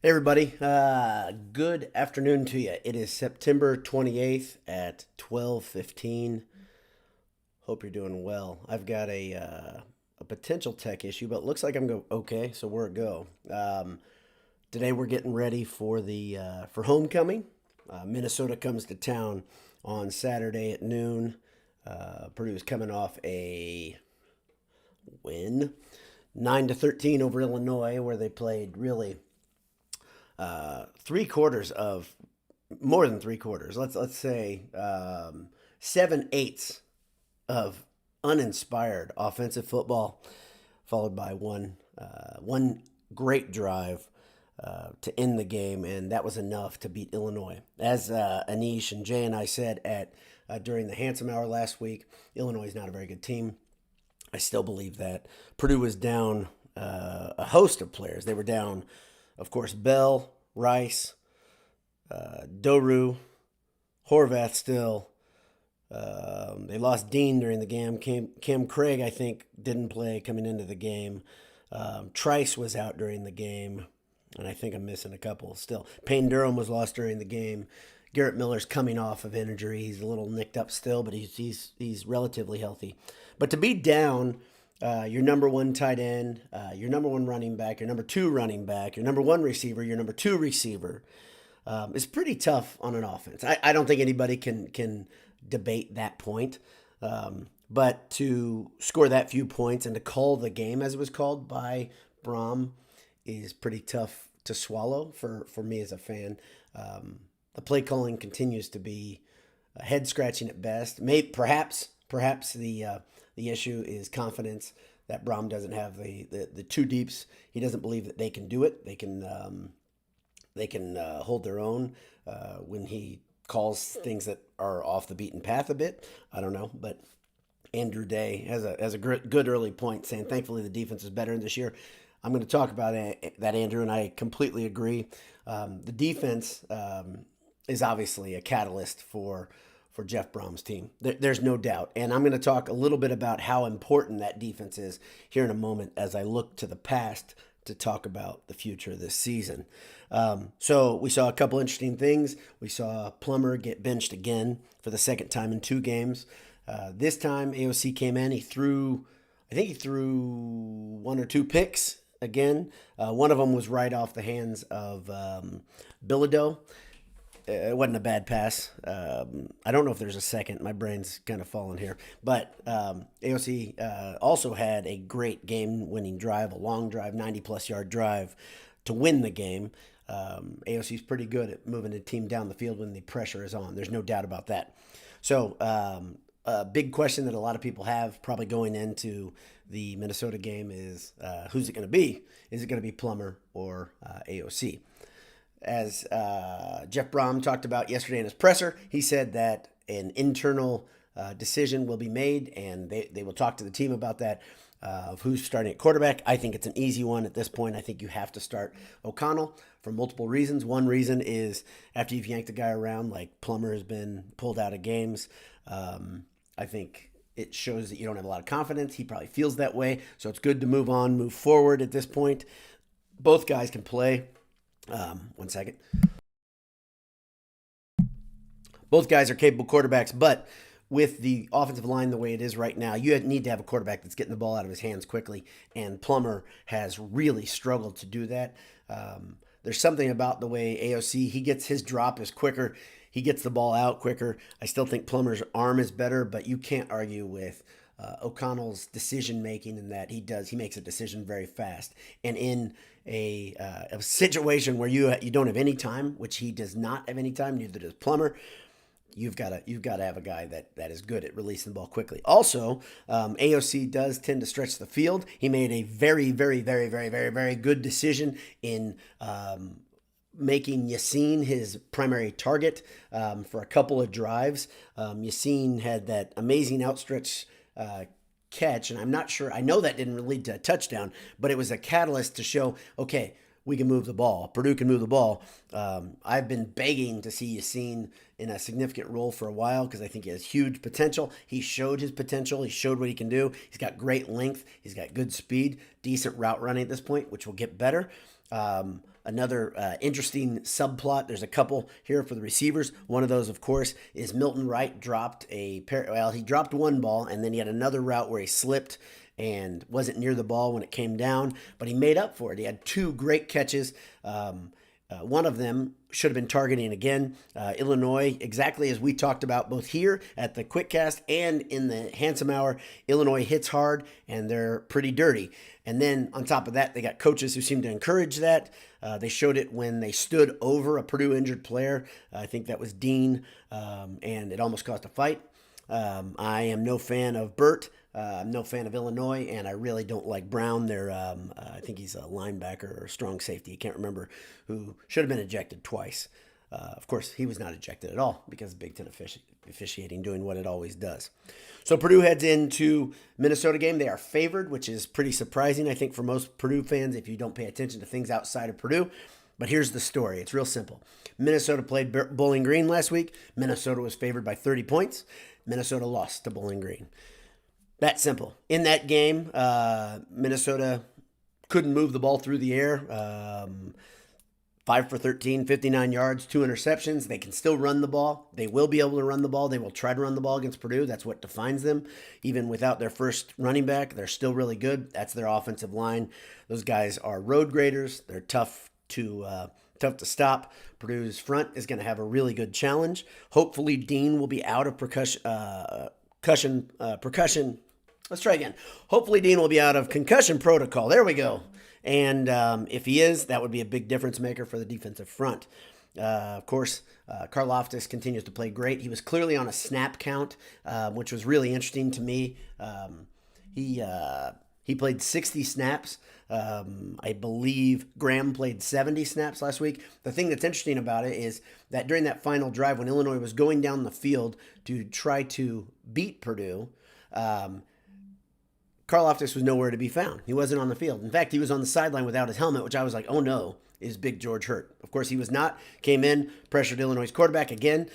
Hey everybody, good afternoon to you. It is September 28th at 12:15. Hope you're doing well. I've got a potential tech issue, but it looks like I'm go okay, so we're a go. Today we're getting ready for the for homecoming. Minnesota comes to town on Saturday at noon. Purdue is coming off a win, 9-13 over Illinois, where they played really three quarters of more than three quarters. Let's say 7/8 of uninspired offensive football, followed by one great drive to end the game, and that was enough to beat Illinois. As Anish and Jay and I said at during the Handsome Hour last week, Illinois is not a very good team. I still believe that. Purdue was down a host of players. They were down, of course, Bell, Rice, Doru, Horvath still. They lost Dean during the game. Cam Craig, I think, didn't play coming into the game. Trice was out during the game, and I think I'm missing a couple still. Payne Durham was lost during the game. Garrett Miller's coming off of injury. He's a little nicked up still, but he's relatively healthy. But to be down your number one tight end, your number one running back, your number two running back, your number one receiver, your number two receiver, is pretty tough on an offense. I don't think anybody can debate that point. But to score that few points and to call the game as it was called by Brom is pretty tough to swallow for me as a fan. The play calling continues to be head scratching at best. Perhaps the issue is confidence that Brom doesn't have the two deeps. He doesn't believe that they can do it. They can hold their own when he calls things that are off the beaten path a bit. I don't know, but Andrew Day has a good early point saying thankfully the defense is better this year. I'm going to talk about that, Andrew, and I completely agree. The defense is obviously a catalyst for Jeff Brom's team. There's no doubt. And I'm going to talk a little bit about how important that defense is here in a moment as I look to the past to talk about the future of this season. So we saw a couple interesting things. We saw Plummer get benched again for the second time in two games. This time AOC came in. I think he threw one or two picks again. One of them was right off the hands of Bilodeau. It wasn't a bad pass. I don't know if there's a second. My brain's kind of falling here. But AOC also had a great game-winning drive, a long drive, 90-plus yard drive to win the game. AOC's pretty good at moving the team down the field when the pressure is on. There's no doubt about that. So a big question that a lot of people have probably going into the Minnesota game is who's it going to be? Is it going to be Plummer or AOC? As Jeff Brom talked about yesterday in his presser, he said that an internal decision will be made, and they will talk to the team about that, of who's starting at quarterback. I think it's an easy one at this point. I think you have to start O'Connell for multiple reasons. One reason is after you've yanked a guy around, like Plummer has been pulled out of games, I think it shows that you don't have a lot of confidence. He probably feels that way, so it's good to move on, move forward at this point. Both guys can play. One second. Both guys are capable quarterbacks, but with the offensive line the way it is right now, you need to have a quarterback that's getting the ball out of his hands quickly, and Plummer has really struggled to do that. There's something about the way AOC, he gets his drop is quicker. He gets the ball out quicker. I still think Plummer's arm is better, but you can't argue with O'Connell's decision making in that he makes a decision very fast. And in a situation where you don't have any time, which he does not have any time, neither does Plummer, you've got to have a guy that is good at releasing the ball quickly. Also, AOC does tend to stretch the field. He made a very, very, very, very, very, very good decision in making Yassine his primary target for a couple of drives. Yassine had that amazing outstretched catch, and I'm not sure, I know that didn't lead to a touchdown, but it was a catalyst to show, okay, we can move the ball. Purdue can move the ball. I've been begging to see Yassine in a significant role for a while because I think he has huge potential. He showed his potential. He showed what he can do. He's got great length. He's got good speed, decent route running at this point, which will get better. Another interesting subplot. There's a couple here for the receivers. One of those, of course, is Milton Wright dropped he dropped one ball, and then he had another route where he slipped and wasn't near the ball when it came down, but he made up for it. He had two great catches. One of them should have been targeting again. Illinois, exactly as we talked about both here at the QuickCast and in the Handsome Hour, Illinois hits hard and they're pretty dirty. And then on top of that, they got coaches who seem to encourage that. They showed it when they stood over a Purdue injured player. I think that was Dean, and it almost caused a fight. I am no fan of Burt. I'm no fan of Illinois, and I really don't like Brown. I think he's a linebacker or strong safety. I can't remember, who should have been ejected twice. Of course, he was not ejected at all because Big Ten officiating doing what it always does. So Purdue heads into Minnesota game. They are favored, which is pretty surprising, I think, for most Purdue fans if you don't pay attention to things outside of Purdue. But here's the story. It's real simple. Minnesota played Bowling Green last week. Minnesota was favored by 30 points. Minnesota lost to Bowling Green. That simple. In that game, Minnesota couldn't move the ball through the air. 5 for 13, 59 yards, 2 interceptions. They can still run the ball. They will be able to run the ball. They will try to run the ball against Purdue. That's what defines them. Even without their first running back, they're still really good. That's their offensive line. Those guys are road graders. They're tough to stop. Purdue's front is going to have a really good challenge. Hopefully, Dean will be out of percussion. Let's try again. Hopefully, Dean will be out of concussion protocol. There we go. And if he is, that would be a big difference maker for the defensive front. Of course, Karlaftis continues to play great. He was clearly on a snap count, which was really interesting to me. He played 60 snaps. I believe Graham played 70 snaps last week. The thing that's interesting about it is that during that final drive when Illinois was going down the field to try to beat Purdue, Karlaftis was nowhere to be found. He wasn't on the field. In fact, he was on the sideline without his helmet, which I was like, oh no, is Big George hurt? Of course, he was not. Came in, pressured Illinois' quarterback again,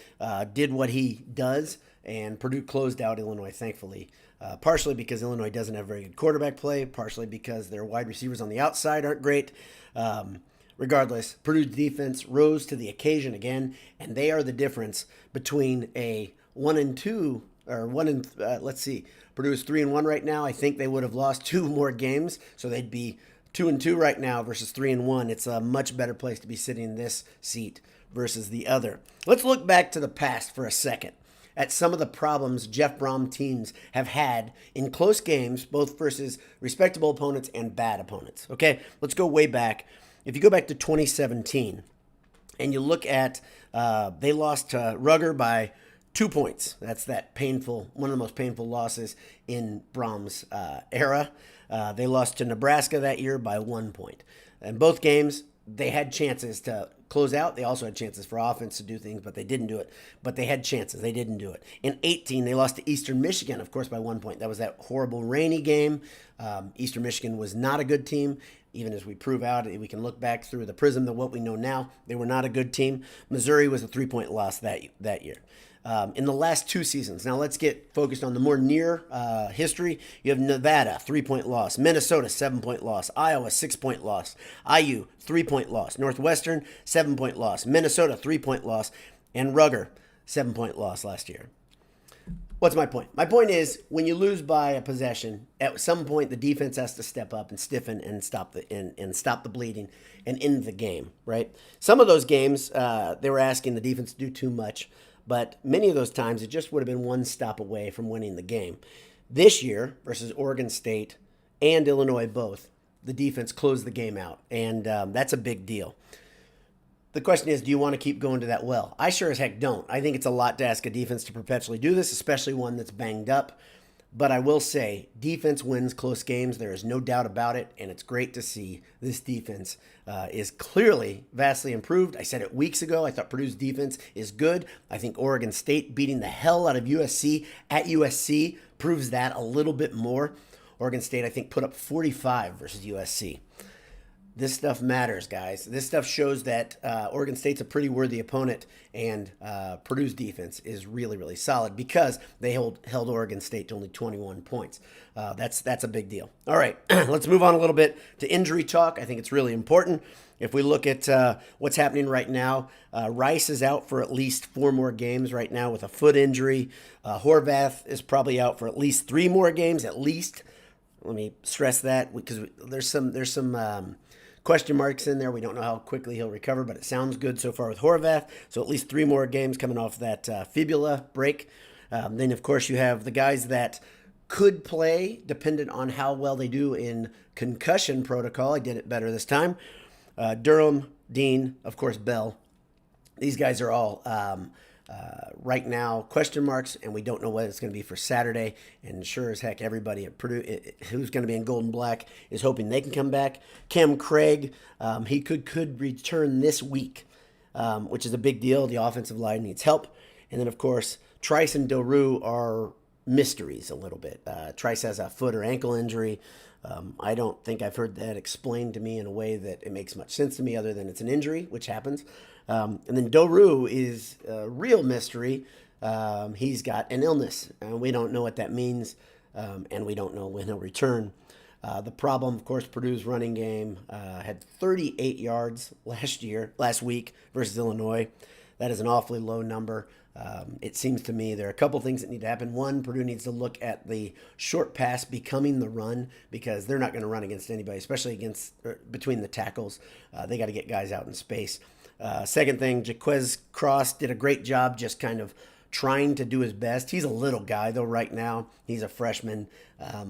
did what he does, and Purdue closed out Illinois, thankfully. Partially because Illinois doesn't have very good quarterback play, partially because their wide receivers on the outside aren't great. Regardless, Purdue's defense rose to the occasion again, and they are the difference between a 1-2 or let's see, Purdue is 3-1 right now. I think they would have lost 2 more games, so they'd be 2-2 right now versus 3-1. It's a much better place to be sitting in this seat versus the other. Let's look back to the past for a second at some of the problems Jeff Brom teams have had in close games, both versus respectable opponents and bad opponents. Okay, let's go way back. If you go back to 2017 and you look at, they lost to Rugger by 2 points. That's that painful, one of the most painful losses in Brom's era. They lost to Nebraska that year by 1 point. In both games, they had chances to close out. They also had chances for offense to do things, but they didn't do it. But they had chances. They didn't do it. In 18, they lost to Eastern Michigan, of course, by 1 point. That was that horrible rainy game. Eastern Michigan was not a good team. Even as we prove out, we can look back through the prism of what we know now. They were not a good team. Missouri was a 3-point loss that year. In the last 2 seasons. Now let's get focused on the more near history. You have Nevada, 3-point loss. Minnesota, 7-point loss. Iowa, 6-point loss. IU, 3-point loss. Northwestern, 7-point loss. Minnesota, 3-point loss. And Rugger, 7-point loss last year. What's my point? My point is when you lose by a possession, at some point the defense has to step up and stiffen and stop the bleeding and end the game, right? Some of those games, they were asking the defense to do too much. But many of those times, it just would have been one stop away from winning the game. This year, versus Oregon State and Illinois both, the defense closed the game out, and that's a big deal. The question is, do you want to keep going to that well? I sure as heck don't. I think it's a lot to ask a defense to perpetually do this, especially one that's banged up. But I will say, defense wins close games. There is no doubt about it, and it's great to see this defense is clearly vastly improved. I said it weeks ago. I thought Purdue's defense is good. I think Oregon State beating the hell out of USC at USC proves that a little bit more. Oregon State, I think, put up 45 versus USC. This stuff matters, guys. This stuff shows that Oregon State's a pretty worthy opponent, and Purdue's defense is really, really solid because they held Oregon State to only 21 points. That's a big deal. All right, let's move on a little bit to injury talk. I think it's really important. If we look at what's happening right now, Rice is out for at least 4 more games right now with a foot injury. Horvath is probably out for at least 3 more games, at least. Let me stress that because there's some question marks in there. We don't know how quickly he'll recover, but it sounds good so far with Horvath. So at least 3 more games coming off that fibula break. Then, of course, you have the guys that could play, dependent on how well they do in concussion protocol. I did it better this time. Durham, Dean, of course, Bell. These guys are all right now question marks, and we don't know what it's going to be for Saturday. And sure as heck, everybody at Purdue who's going to be in gold and black is hoping they can come back. Cam Craig, he could return this week, which is a big deal. The offensive line needs help. And then, of course, Trice and Doru are mysteries a little bit. Trice has a foot or ankle injury. I don't think I've heard that explained to me in a way that it makes much sense to me other than it's an injury, which happens. And then Doru is a real mystery. He's got an illness, and we don't know what that means, and we don't know when he'll return. The problem, of course, Purdue's running game had 38 yards last week versus Illinois. That is an awfully low number. It seems to me there are a couple things that need to happen. One, Purdue needs to look at the short pass becoming the run because they're not going to run against anybody, especially between the tackles. They got to get guys out in space. Second thing, Jaquez Cross did a great job just kind of trying to do his best. He's a little guy, though, right now. He's a freshman.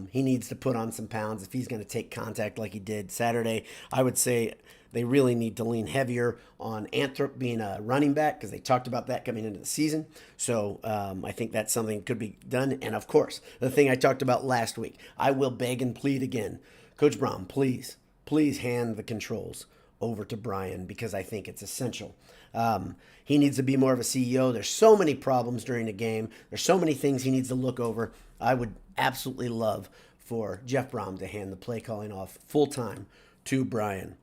He needs to put on some pounds if he's going to take contact like he did Saturday. I would say they really need to lean heavier on Anthrop being a running back because they talked about that coming into the season. So I think that's something that could be done. And, of course, the thing I talked about last week, I will beg and plead again. Coach Braun, please hand the controls over to Brian because I think it's essential. He needs to be more of a CEO. There's so many problems during the game. There's so many things he needs to look over. I would absolutely love for Jeff Brom to hand the play calling off full-time to Brian.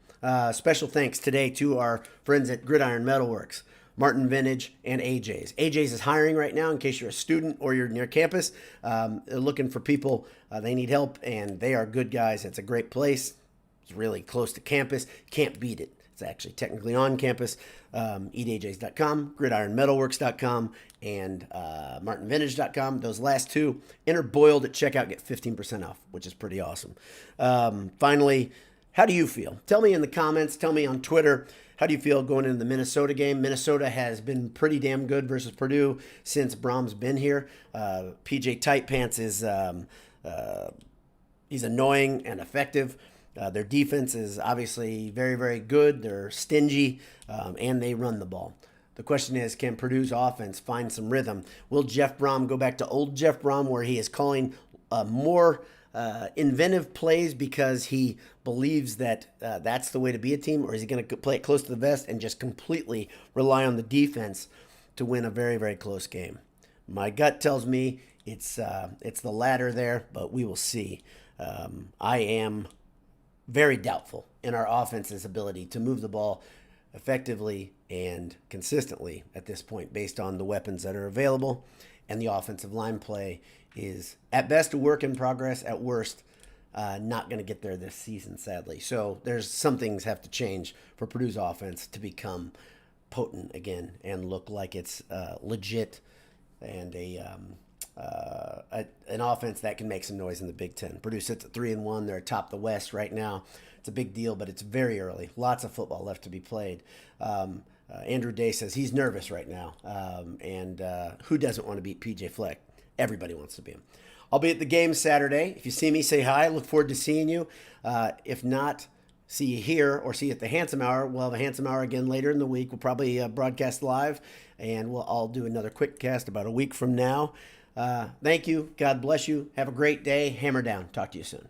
Special thanks today to our friends at Gridiron Metalworks, Martin Vintage, and AJ's. AJ's is hiring right now in case you're a student or you're near campus. They're looking for people. They need help, and they are good guys. It's a great place. It's really close to campus. Can't beat it. It's actually technically on campus. eatajs.com, gridironmetalworks.com, and martinvintage.com. Those last two, enter Boiled at checkout, get 15% off, which is pretty awesome. Finally, how do you feel? Tell me in the comments. Tell me on Twitter. How do you feel going into the Minnesota game? Minnesota has been pretty damn good versus Purdue since Brom's been here. PJ Tightpants is he's annoying and effective. Their defense is obviously very, very good. They're stingy, and they run the ball. The question is, can Purdue's offense find some rhythm? Will Jeff Brom go back to old Jeff Brom where he is calling more inventive plays because he believes that that's the way to be a team, or is he going to play it close to the vest and just completely rely on the defense to win a very, very close game? My gut tells me it's the latter there, but we will see. I am very doubtful in our offense's ability to move the ball effectively and consistently at this point based on the weapons that are available, and the offensive line play is at best a work in progress, at worst not going to get there this season, sadly. So there's some things have to change for Purdue's offense to become potent again and look like it's legit and an offense that can make some noise in the Big Ten. Purdue sits at 3-1. They're atop the West right now. It's a big deal, but it's very early. Lots of football left to be played. Andrew Day says he's nervous right now, and who doesn't want to beat PJ Fleck? Everybody wants to beat him. I'll be at the game Saturday. If you see me, say hi. Look forward to seeing you. If not, see you here or see you at the Handsome Hour. We'll have a Handsome Hour again later in the week. We'll probably broadcast live, and I'll do another quick cast about a week from now. Thank you. God bless you. Have a great day. Hammer down. Talk to you soon.